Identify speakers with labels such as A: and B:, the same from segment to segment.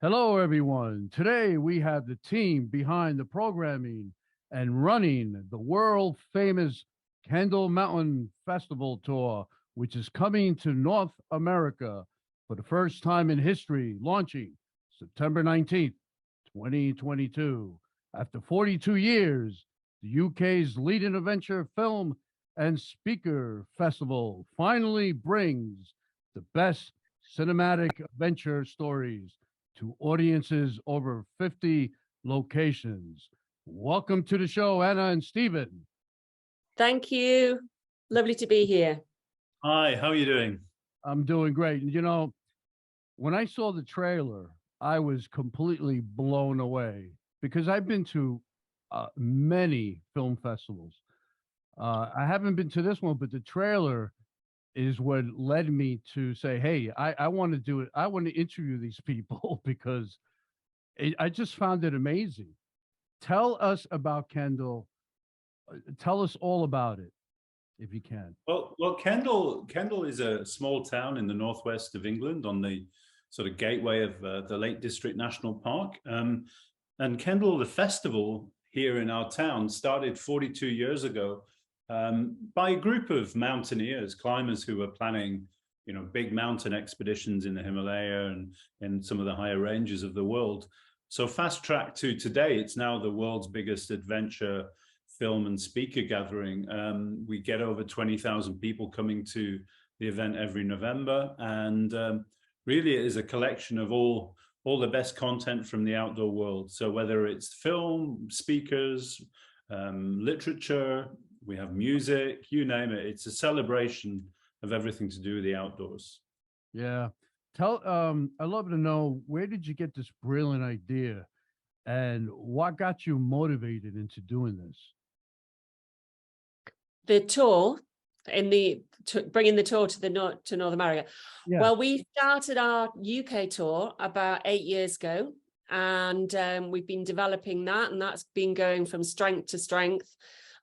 A: Hello, everyone. Today we have the team behind the programming and running the world famous Kendal Mountain Festival Tour, which is coming to North America for the first time in history, launching September 19th, 2022. After 42 years, the UK's leading adventure film and speaker festival finally brings the best cinematic adventure stories to audiences over 50 locations. Welcome to the show, Anna and Stephen.
B: Thank you. Lovely to be here.
C: Hi, how are you doing?
A: I'm doing great. And you know, when I saw the trailer, I was completely blown away because I've been to many film festivals. I haven't been to this one, but the trailer is what led me to say, hey, I want to do it. I want to interview these people because I just found it amazing. Tell us about Kendal. Tell us all about it, if you can.
C: Well, Kendal is a small town in the northwest of England on the sort of gateway of the Lake District National Park. And Kendal, the festival here in our town, started 42 years ago by a group of mountaineers, climbers who were planning, big mountain expeditions in the Himalaya and in some of the higher ranges of the world. So fast track to today, it's now the world's biggest adventure film and speaker gathering. We get over 20,000 people coming to the event every November, and really it is a collection of all the best content from the outdoor world. So whether it's film, speakers, literature, we have music, you name it. It's a celebration of everything to do with the outdoors.
A: Yeah. I'd love to know, where did you get this brilliant idea and what got you motivated into doing this?
B: The tour, bringing the tour to North America.
A: Yeah.
B: Well, we started our UK tour about 8 years ago, and we've been developing that, and that's been going from strength to strength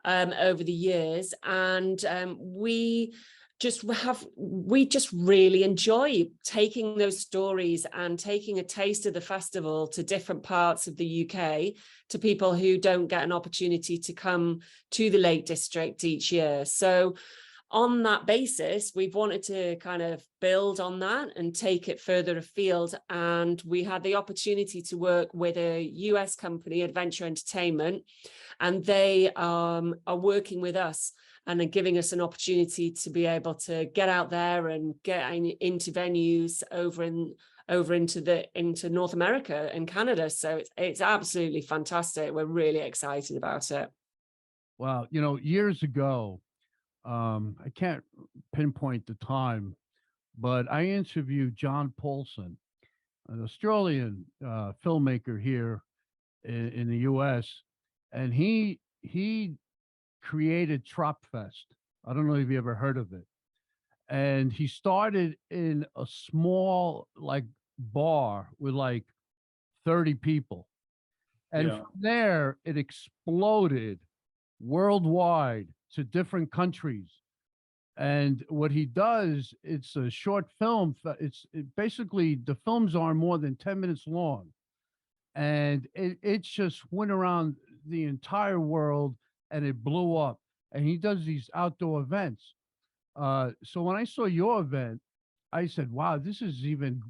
B: over the years. And we just really enjoy taking those stories and taking a taste of the festival to different parts of the UK, to people who don't get an opportunity to come to the Lake District each year. So on that basis, we've wanted to kind of build on that and take it further afield. And we had the opportunity to work with a US company, Adventure Entertainment, and they are working with us and are giving us an opportunity to be able to get out there and get into venues over into North America and Canada. So it's absolutely fantastic. We're really excited about it.
A: Wow. Years ago, I can't pinpoint the time, but I interviewed John Paulson, an Australian filmmaker here in the US, and he created Tropfest. I don't know if you ever heard of it. And he started in a small bar with 30 people. And from there it exploded worldwide to different countries. And what he does, it's a short film. Basically the films are more than 10 minutes long. And it just went around the entire world and it blew up. And he does these outdoor events. So when I saw your event, I said, wow, this is even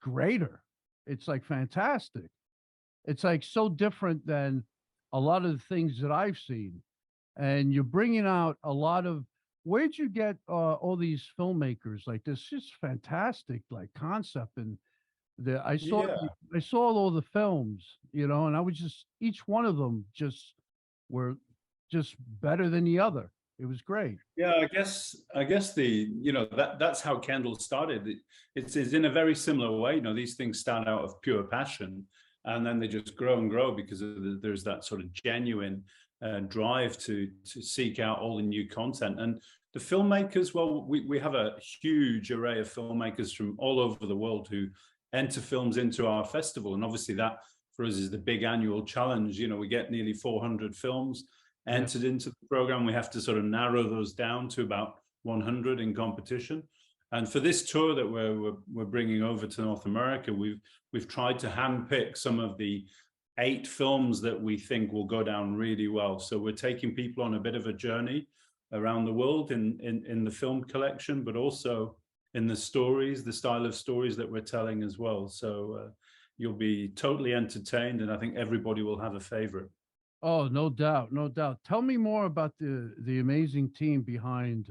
A: greater. It's fantastic. It's so different than a lot of the things that I've seen. And you're bringing out a lot of, where'd you get all these filmmakers like this? Just fantastic, concept. And I saw all the films, and I was each one of them were just better than the other. It was great.
C: Yeah, I guess that's how Kendal started. It's in a very similar way. These things start out of pure passion, and then they just grow and grow because there's that sort of genuine drive to seek out all the new content. And the filmmakers, well, we have a huge array of filmmakers from all over the world who enter films into our festival, and obviously that for us is the big annual challenge. We get nearly 400 films entered into the program. We have to sort of narrow those down to about 100 in competition. And for this tour that we're bringing over to North America, we've tried to handpick some of the 8 films that we think will go down really well. So we're taking people on a bit of a journey around the world in the film collection, but also in the stories, the style of stories that we're telling as well. So you'll be totally entertained, and I think everybody will have a favorite.
A: Oh, no doubt, no doubt. Tell me more about the amazing team behind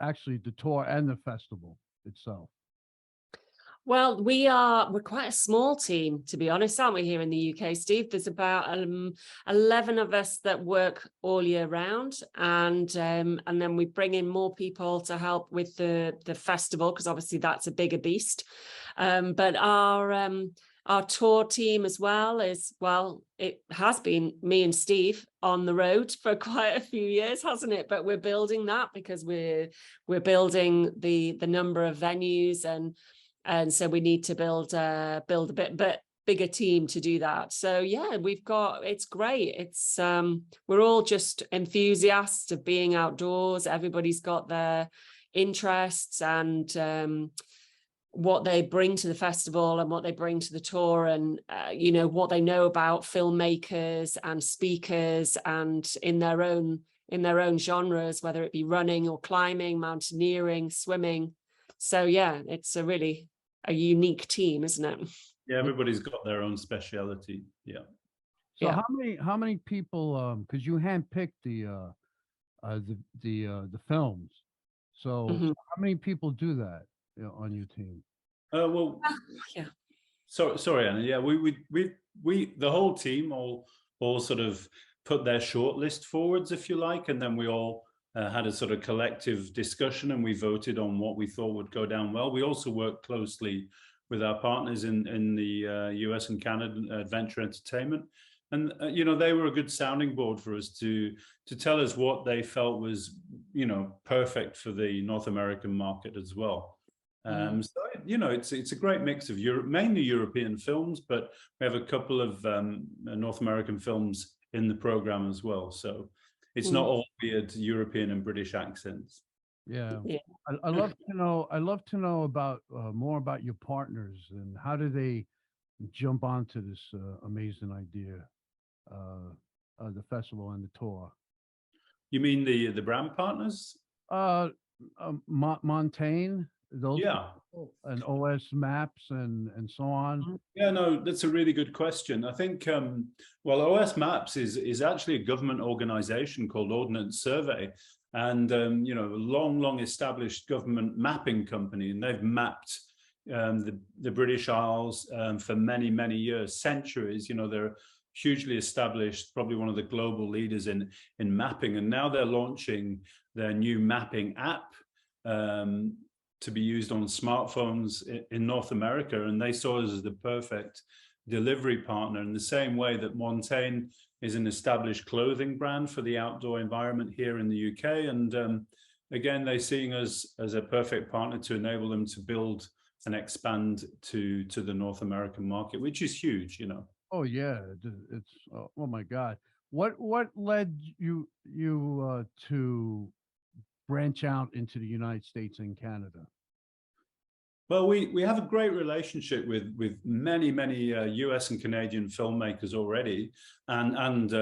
A: actually the tour and the festival itself.
B: Well, we're quite a small team, to be honest, aren't we, here in the UK, Steve? There's about 11 of us that work all year round, and then we bring in more people to help with the festival, because obviously that's a bigger beast. But our tour team as well it has been me and Steve on the road for quite a few years, hasn't it? But we're building that, because we're building the number of venues, and so we need to build a bit bigger team to do that. So yeah, it's great. It's we're all just enthusiasts of being outdoors. Everybody's got their interests and what they bring to the festival and what they bring to the tour, and what they know about filmmakers and speakers, and in their own genres, whether it be running or climbing, mountaineering, swimming. So yeah, it's a unique team, isn't it?
C: Yeah, everybody's got their own speciality. Yeah.
A: So
B: Yeah.
A: how many people? Because you handpicked the films. So
B: Mhm.
A: how many people do that, on your team?
C: Well,
B: Yeah.
C: sorry, Anna. Yeah, we the whole team all sort of put their shortlist forwards, if you like, and then we all had a sort of collective discussion, and we voted on what we thought would go down well. We also worked closely with our partners in the US and Canada, Adventure Entertainment, and they were a good sounding board for us to tell us what they felt was perfect for the North American market as well. So it's a great mix of mainly European films, but we have a couple of North American films in the program as well. So it's not all weird European and British accents.
A: Yeah.
B: Yeah.
A: I love to know. I love to know about more about your partners, and how do they jump onto this amazing idea, the festival and the tour.
C: You mean the brand partners?
A: Montaigne, those
C: Yeah.
A: people, and OS Maps and so on.
C: Yeah, no, that's a really good question. I think, well, OS Maps is actually a government organization called Ordnance Survey, and a long established government mapping company, and they've mapped the British Isles for many years, centuries. They're hugely established, probably one of the global leaders in mapping, and now they're launching their new mapping app to be used on smartphones in North America, and they saw us as the perfect delivery partner, in the same way that Montaigne is an established clothing brand for the outdoor environment here in the UK. And again, they're seeing us as a perfect partner to enable them to build and expand to the North American market, which is huge.
A: Oh yeah, it's oh my God. What led you to branch out into the United States and Canada?
C: Well, we have a great relationship with many US and Canadian filmmakers already, and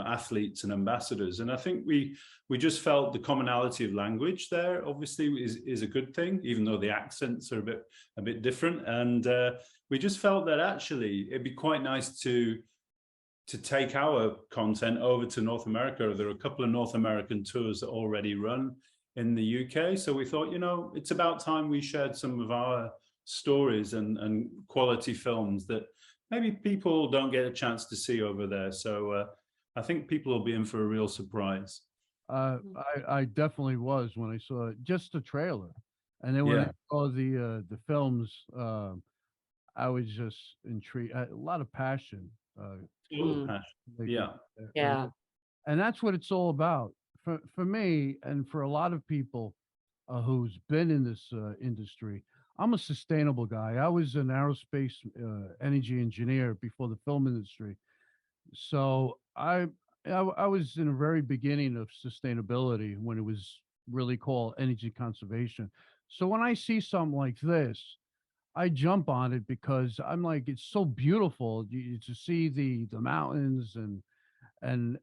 C: athletes and ambassadors, and I think we just felt the commonality of language there obviously is a good thing, even though the accents are a bit different, and we just felt that actually it'd be quite nice to take our content over to North America. There are a couple of North American tours that already run in the UK. So we thought, it's about time we shared some of our stories and quality films that maybe people don't get a chance to see over there. So I think people will be in for a real surprise.
A: I definitely was when I saw just the trailer, and then when I saw the films, I was just intrigued. A lot of passion.
C: Yeah.
B: Yeah.
A: And that's what it's all about for me, and for a lot of people who's been in this industry. I'm a sustainable guy. I was an aerospace energy engineer before the film industry, so I was in the very beginning of sustainability when it was really call energy conservation. So when I see something like this, I jump on it because I'm like, it's so beautiful to see the mountains and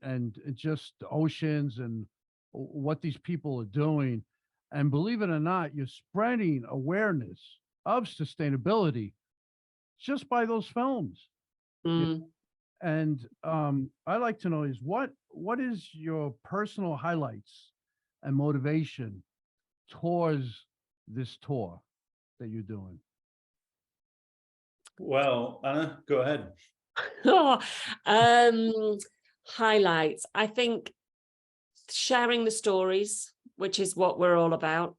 A: just the oceans and what these people are doing. And believe it or not, you're spreading awareness of sustainability just by those films.
B: Mm.
A: And I like to know is what is your personal highlights and motivation towards this tour that you're doing?
C: Well, Anna, go ahead.
B: Highlights. I think sharing the stories, which is what we're all about.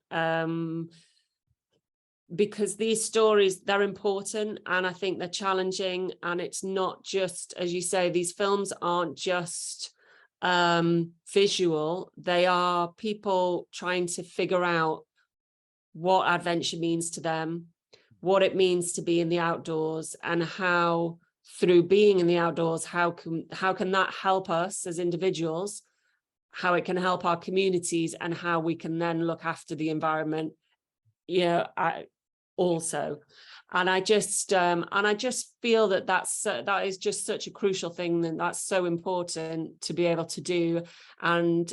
B: Because these stories, they're important and I think they're challenging, and it's not just, as you say, these films aren't just visual. They are people trying to figure out what adventure means to them, what it means to be in the outdoors, and how through being in the outdoors, how can that help us as individuals, how it can help our communities, and how we can then look after the environment. Yeah, also. And I just feel that that is just such a crucial thing, and that's so important to be able to do. And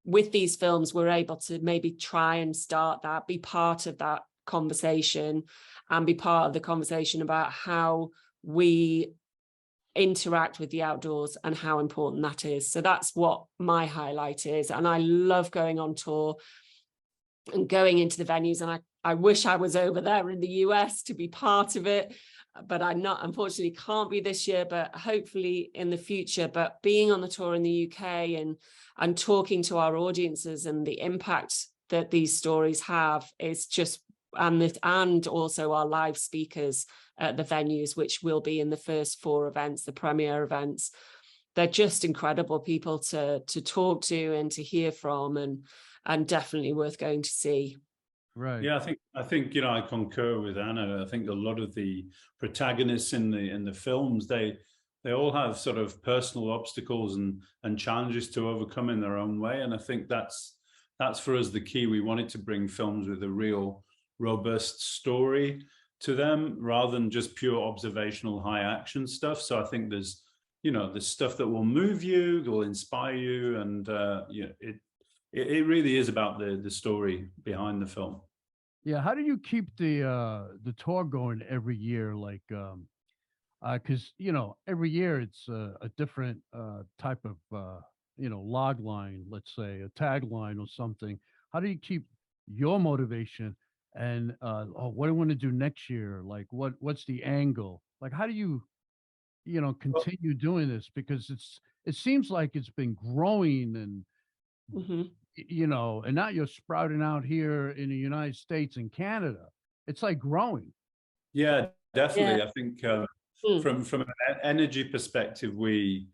B: with these films, we're able to maybe try and start that, be part of that conversation, and be part of the conversation about how we interact with the outdoors and how important that is. So that's what my highlight is. And I love going on tour and going into the venues, and I wish I was over there in the US to be part of it, but I'm not, unfortunately can't be this year, but hopefully in the future. But being on the tour in the UK and talking to our audiences and the impact that these stories have is just, and also our live speakers at the venues, which will be in the first 4 events, the premier events. They're just incredible people to talk to and to hear from, and definitely worth going to see.
A: Right.
C: Yeah, I think I concur with Anna. I think a lot of the protagonists in the films, they all have sort of personal obstacles and challenges to overcome in their own way. And I think that's for us the key. We wanted to bring films with a real robust story to them rather than just pure observational high action stuff. So I think there's stuff that will move you, will inspire you, and it really is about the story behind the film.
A: Yeah. How do you keep the tour going every year? Like, because every year it's a different type of log line, let's say a tagline or something. How do you keep your motivation and what do I want to do next year? Like, what's the angle? Like, how do you continue doing this? Because it seems like it's been growing and and now you're sprouting out here in the United States and Canada. It's like growing.
C: Yeah, definitely.
B: Yeah.
C: I think from an energy perspective, we're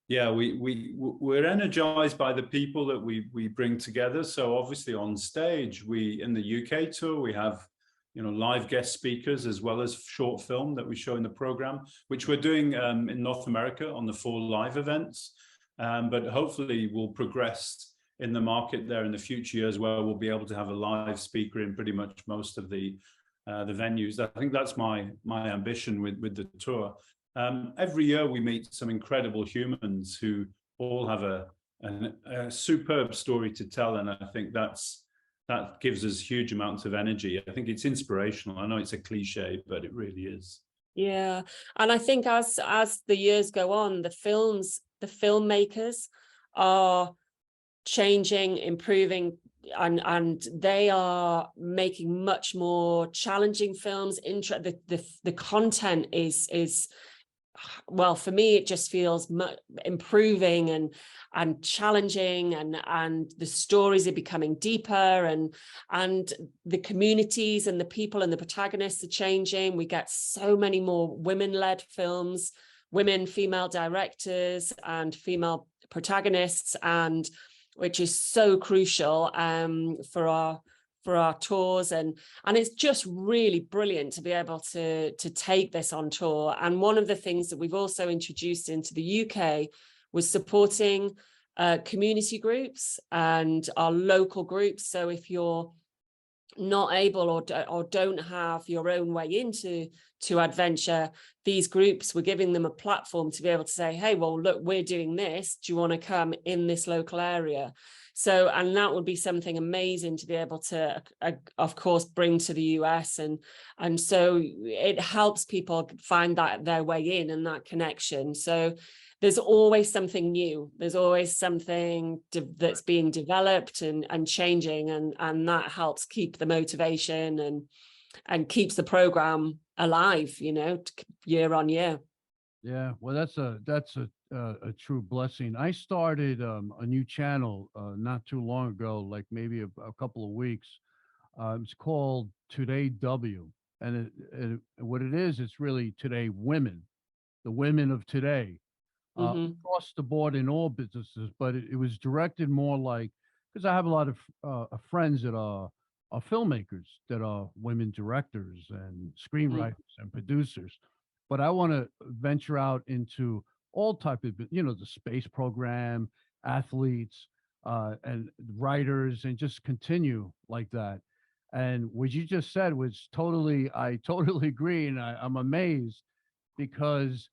C: energized by the people that we bring together. So obviously on stage, in the UK tour, we have live guest speakers as well as short film that we show in the program, which we're doing in North America on the 4 live events. But hopefully we'll progress in the market there in the future years where we'll be able to have a live speaker in pretty much most of the venues. I think that's my ambition with the tour. Every year we meet some incredible humans who all have a superb story to tell, and I think that gives us huge amounts of energy. I think it's inspirational. I know it's a cliche, but it really is.
B: Yeah, and I think as the years go on, the filmmakers are changing, improving, and they are making much more challenging films. The content is well, for me it just feels improving and challenging, and the stories are becoming deeper, and the communities and the people and the protagonists are changing. We get so many more women-led films, female directors and female protagonists, and which is so crucial for our tours, and it's just really brilliant to be able to take this on tour. And one of the things that we've also introduced into the UK was supporting community groups and our local groups. So if you're not able or don't have your own way into adventure, these groups, we're giving them a platform to be able to say, hey, well, look, we're doing this. Do you want to come in this local area? So, and that would be something amazing to be able to, of course, bring to the US. And so it helps people find that their way in and that connection. So there's always something new. There's always something that's being developed and changing, and that helps keep the motivation and keeps the program alive, you know, year on year.
A: Yeah, well, that's a true blessing. I started a new channel not too long ago, like maybe a couple of weeks. It's called Today W, and what it is, it's really Today Women, the women of today. Across the board in all businesses, but it was directed more like, because I have a lot of friends that are filmmakers, that are women directors and screenwriters and producers, but I want to venture out into all type of, you know, the space program, athletes, and writers, and just continue like that. And what you just said was I totally agree, and I'm amazed because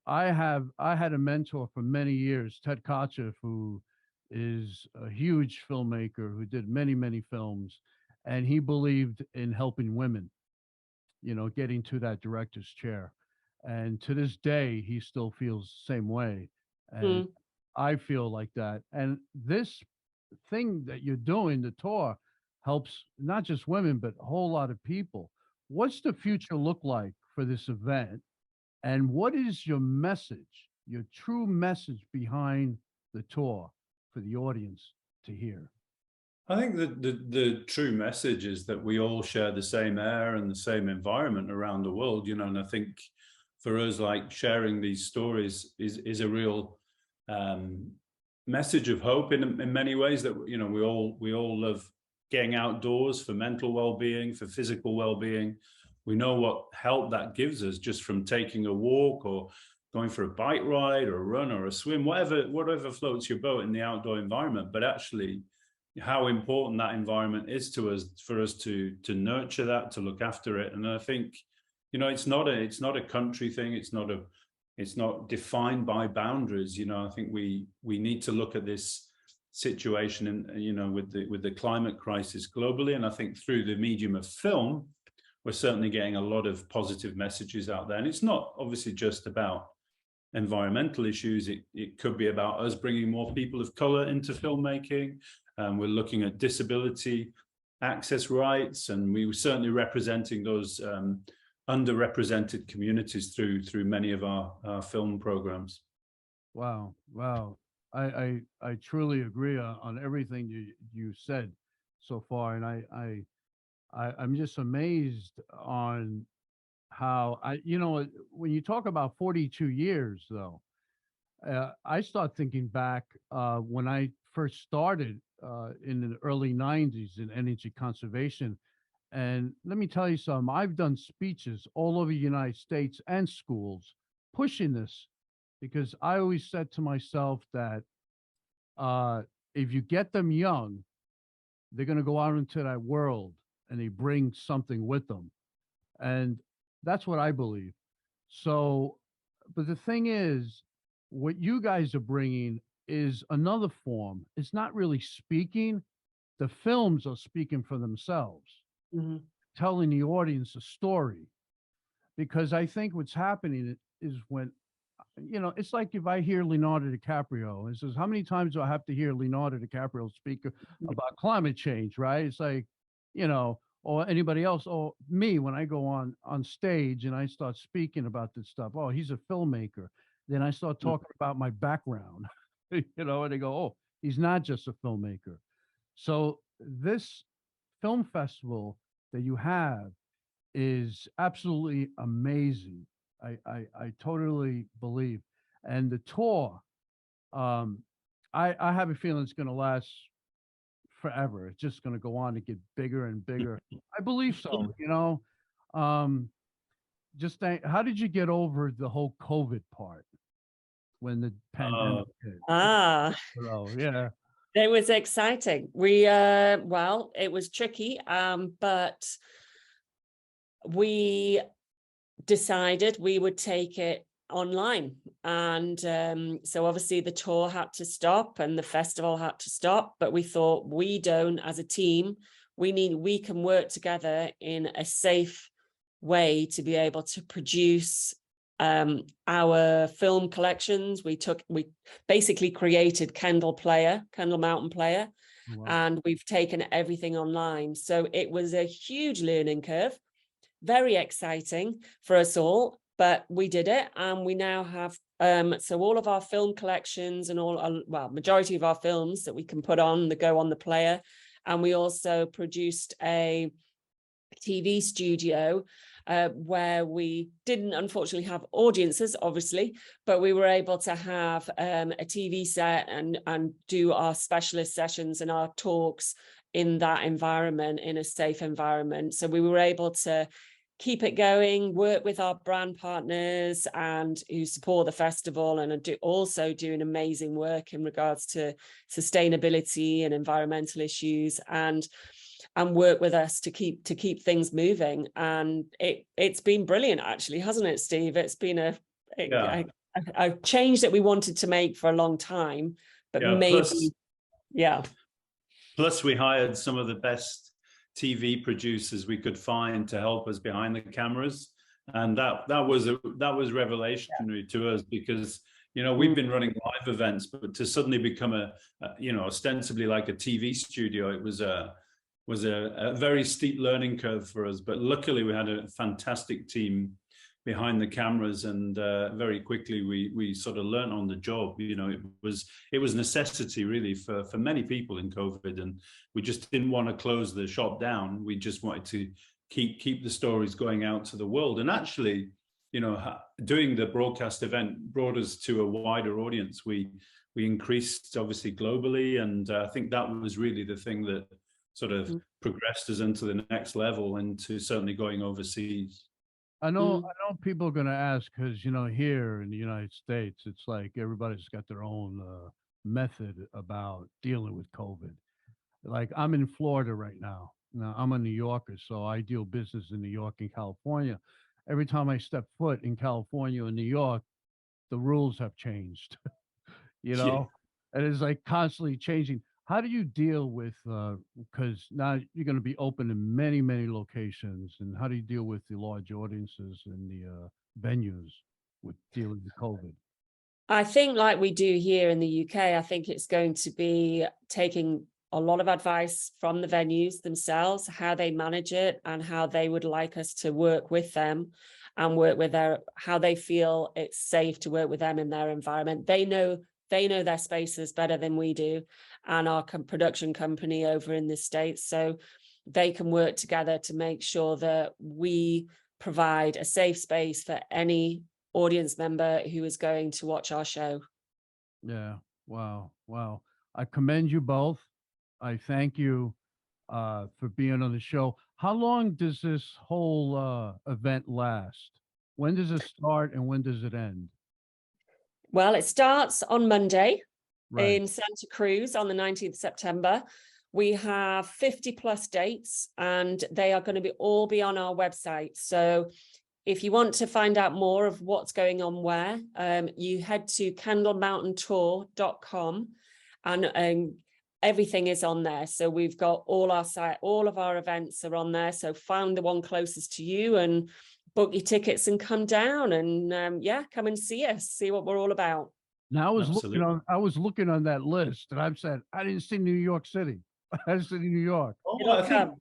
A: I had a mentor for many years, Ted Kotcheff, who is a huge filmmaker who did many films, and he believed in helping women, you know, getting to that director's chair. And to this day, he still feels the same way. And I feel like that. And this thing that you're doing, the tour, helps not just women, but a whole lot of people. What's the future look like for this event? And what is your message, your true message behind the tour for the audience to hear?
C: I think that the true message is that we all share the same air and the same environment around the world, you know, and I think for us, like, sharing these stories is a real message of hope in many ways, that, you know, we all love getting outdoors for mental well-being, for physical well-being. We know what help that gives us just from taking a walk or going for a bike ride or a run or a swim, whatever floats your boat in the outdoor environment. But actually, how important that environment is to us, for us to nurture that, to look after it. And I think, you know, it's not a country thing. It's not defined by boundaries. You know, I think we need to look at this situation, and, you know, with the climate crisis globally. And I think through the medium of film, we're certainly getting a lot of positive messages out there. And it's not obviously just about environmental issues. It could be about us bringing more people of color into filmmaking. We're looking at disability access rights, and we were certainly representing those underrepresented communities through many of our film programs.
A: Wow. I truly agree on everything you said so far. And I'm just amazed on how you know, when you talk about 42 years though, I start thinking back when I first started in the early 90s in energy conservation. And let me tell you something, I've done speeches all over the United States and schools pushing this, because I always said to myself that if you get them young, they're going to go out into that world and they bring something with them. And that's what I believe. So, but the thing is, what you guys are bringing is another form. It's not really speaking. The films are speaking for themselves, telling the audience a story. Because I think what's happening is when, you know, it's like if I hear Leonardo DiCaprio and says, how many times do I have to hear Leonardo DiCaprio speak about climate change, right? It's like, you know, or anybody else, or me, when I go on stage and I start speaking about this stuff, oh, he's a filmmaker. Then I start talking about my background, you know, and they go, oh, he's not just a filmmaker. So this film festival that you have is absolutely amazing. I totally believe. And the tour, I have a feeling it's going to last forever. It's just going to go on to get bigger and bigger. I believe so, you know. Just think, how did you get over the whole COVID part? when the pandemic hit.
B: Ah,
A: So, yeah.
B: it was exciting. Well, it was tricky, but we decided we would take it online. And so obviously the tour had to stop and the festival had to stop, but we thought we don't, as a team, we can work together in a safe way to be able to produce our film collections. We basically created Kendal Mountain Player,
A: Wow.
B: and we've taken everything online. So it was a huge learning curve, very exciting for us all, but we did it, and we now have so all of our film collections and majority of our films that we can put on that go on the player. And we also produced a TV studio where we didn't unfortunately have audiences, obviously, but we were able to have a TV set and do our specialist sessions and our talks in that environment, in a safe environment. So we were able to keep it going, work with our brand partners and who support the festival, and also doing amazing work in regards to sustainability and environmental issues, and work with us to keep things moving. And it's been brilliant, actually, hasn't it, Steve? It's been a change that we wanted to make for a long time, but
C: Plus we hired some of the best TV producers we could find to help us behind the cameras, and that was revolutionary to us, because we've been running live events, but to suddenly become a ostensibly like a TV studio, it was a very steep learning curve for us. But luckily we had a fantastic team behind the cameras, and very quickly we sort of learned on the job. It was necessity really for many people in COVID, and we just didn't want to close the shop down. We just wanted to keep the stories going out to the world. And actually, doing the broadcast event brought us to a wider audience. We increased obviously globally, and I think that was really the thing that sort of progressed us into the next level, into certainly going overseas.
A: I know people are going to ask, because here in the United States, it's like everybody's got their own method about dealing with COVID. Like, I'm in Florida right now. Now, I'm a New Yorker, so I deal business in New York and California. Every time I step foot in California or New York, the rules have changed. And it's like constantly changing. How do you deal with, because now you're going to be open in many, many locations, and how do you deal with the large audiences and the venues with dealing with COVID?
B: I think, like we do here in the UK, I think it's going to be taking a lot of advice from the venues themselves, how they manage it and how they would like us to work with them, and work with how they feel it's safe to work with them in their environment. They know their spaces better than we do, and our production company over in the States, so they can work together to make sure that we provide a safe space for any audience member who is going to watch our show.
A: Yeah. Wow. I commend you both. I thank you for being on the show. How long does this whole event last? When does it start and when does it end?
B: Well, it starts on Monday
A: Right.
B: in Santa Cruz on the 19th of September. We have 50 plus dates, and they are going to all be on our website. So if you want to find out more of what's going on where, you head to kendalmountaintour.com, and everything is on there. So we've got all of our events are on there. So find the one closest to you and book your tickets and come down and come and see us, see what we're all about.
A: Now I was looking on that list, and I've said I didn't see New York City. I see New York.
C: Oh,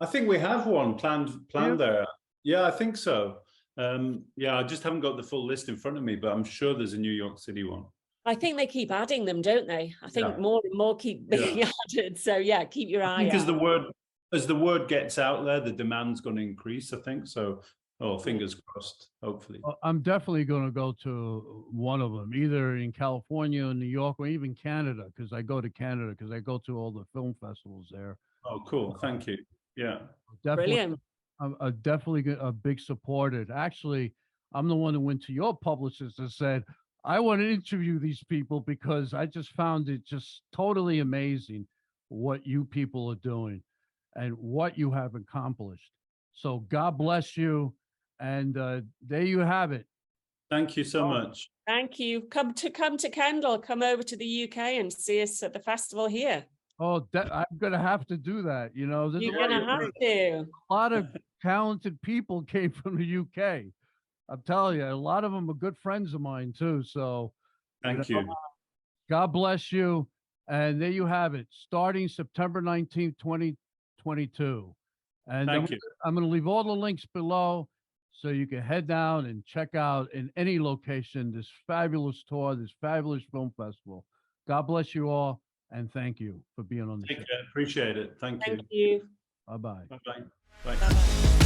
C: I think we have one planned there. Yeah, I think so. I just haven't got the full list in front of me, but I'm sure there's a New York City one.
B: I think they keep adding them, don't they? I think more and more keep being added. So keep your eye out.
C: As the word gets out there, the demand's going to increase, I think. So, fingers crossed, hopefully.
A: I'm definitely going to go to one of them, either in California or New York, or even Canada, because I go to Canada because I go to all the film festivals there.
C: Oh, cool. Thank you. Yeah.
B: Brilliant.
A: I'm definitely a big supporter. Actually, I'm the one who went to your publicist and said, I want to interview these people because I just found it just totally amazing what you people are doing and what you have accomplished. So God bless you. And there you have it.
C: Thank you so much.
B: Thank you. Come to Kendal, come over to the UK and see us at the festival here.
A: Oh, I'm going to have to do that. You know, there's
B: You're
A: a
B: going to have to.
A: lot of talented people came from the UK. I'm telling you, a lot of them are good friends of mine too. So
C: Thank you.
A: God bless you. And there you have it, starting September 19th, 2022. And
C: Thank you.
A: I'm going to leave all the links below so you can head down and check out in any location this fabulous tour, this fabulous film festival. God bless you all. And thank you for being on the show.
C: Appreciate it. Thank you.
B: Thank you.
A: Bye-bye.
C: Bye-bye. Bye.
B: Bye-bye.